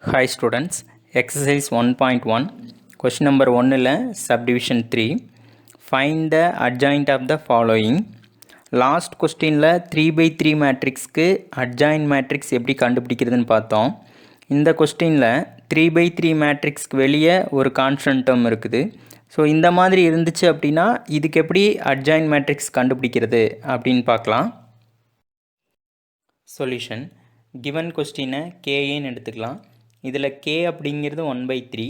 Hi students, exercise 1.1 question number 1 ல subdivision 3 find the adjoint of the following. Last கொஸ்டினில் 3/3 மேட்ரிக்ஸ்க்கு அட்ஜாயின் matrix எப்படி கண்டுபிடிக்கிறதுன்னு பார்த்தோம். இந்த கொஸ்டினில் 3/3 மேட்ரிக்ஸ்க்கு வெளியே ஒரு கான்ஸ்டன்ட் டேர்ம் இருக்குது. ஸோ இந்த மாதிரி இருந்துச்சு அப்படின்னா இதுக்கு எப்படி அட்ஜாயின் மேட்ரிக்ஸ் கண்டுபிடிக்கிறது அப்படின்னு பார்க்கலாம். சொல்யூஷன் கிவன் கொஸ்டினை கேஏன்னு எடுத்துக்கலாம். இதில் k அப்படிங்கிறது 1/3,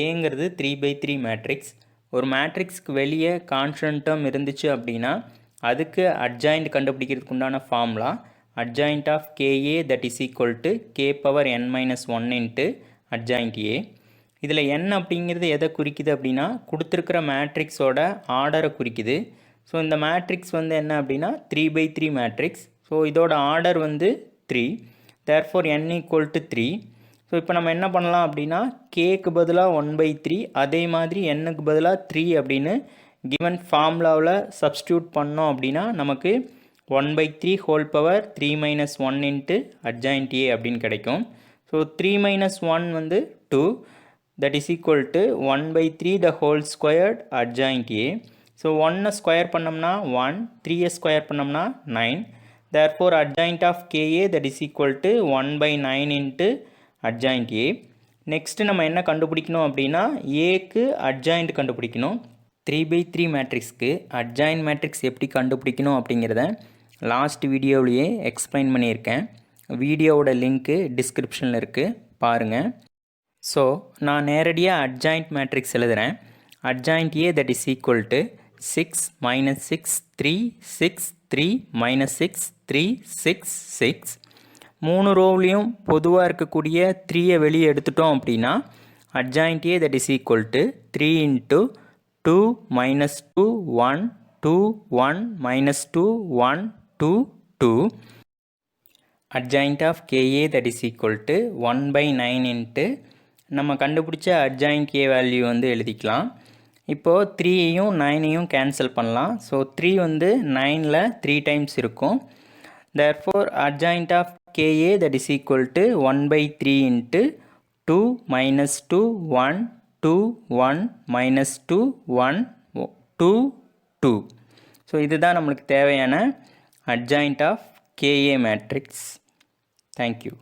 ஏங்கிறது 3/3 மேட்ரிக்ஸ். ஒரு மேட்ரிக்ஸ்க்கு வெளியே கான்ஸ்டன்ட் டேர்ம் இருந்துச்சு அப்படின்னா அதுக்கு அட்ஜாயிண்ட் கண்டுபிடிக்கிறதுக்கு உண்டான formula adjoint of KA that is equal to k⁻n-1 into adjoint A. இதில் n அப்படிங்கிறது எதை குறிக்குது அப்படின்னா கொடுத்துருக்கிற மேட்ரிக்ஸோட ஆர்டரை குறிக்குது. ஸோ இந்த மேட்ரிக்ஸ் வந்து என்ன அப்படின்னா 3/3 மேட்ரிக்ஸ். ஸோ இதோட ஆர்டர் வந்து 3, therefore n equal to 3. So இப்போ நம்ம என்ன பண்ணலாம் அப்படின்னா கேக்கு பதிலாக 1/3, அதே மாதிரி என்னுக்கு பதிலாக 3 அப்படின்னு கிவன் ஃபார்முலாவில் சப்ஸ்டியூட் பண்ணோம் அப்படின்னா நமக்கு 1/3 whole power 3 - 1 into adjoint A அப்படின்னு கிடைக்கும். ஸோ 3 - 1 வந்து 2, that is equal to 1/3 the whole squared adjoint A. So 1 square பண்ணோம்னா 1, 3 ஸ்கொயர் பண்ணோம்னா 9. Therefore adjoint of KA that is equal to 1/9 into adjoint A. Next நம்ம என்ன கண்டுபிடிக்கணும் அப்படின்னா ஏக்கு அட்ஜாயிண்ட் கண்டுபிடிக்கணும். 3/3 மேட்ரிக்ஸ்க்கு அட்ஜாயிண்ட் மேட்ரிக்ஸ் எப்படி கண்டுபிடிக்கணும் அப்படிங்கிறத லாஸ்ட் வீடியோவிலேயே எக்ஸ்பிளைன் பண்ணியிருக்கேன். வீடியோவோட லிங்க்கு டிஸ்கிரிப்ஷனில் இருக்குது, பாருங்கள். ஸோ நான் நேரடியாக அட்ஜாயிண்ட் மேட்ரிக்ஸ் எழுதுகிறேன். Adjoint A that is equal to 6 - 6 3 6 3 - 6 3 6 6. 3 ரோவ்லையும் பொதுவாக இருக்கக்கூடிய 3யை வெளியே எடுத்துட்டோம் அப்படின்னா adjoint A that is equal to 3 into 2 - 2 1 2 1 - 2 1 2 2. Adjoint of KA that is equal to 1/9 into நம்ம கண்டுபிடிச்ச அட்ஜாயிண்ட் A வேல்யூ வந்து எழுதிக்கலாம். இப்போது 3யையும் 9யையும் கேன்சல் பண்ணலாம். ஸோ 3 வந்து 9ல் 3 டைம்ஸ் இருக்கும். Therefore adjoint of KA that is equal to 1/3 into 2 minus 2 1 2 1 minus 2 1 2 2. So இதுதான் நம்மளுக்கு தேவையான adjoint of KA matrix. Thank you.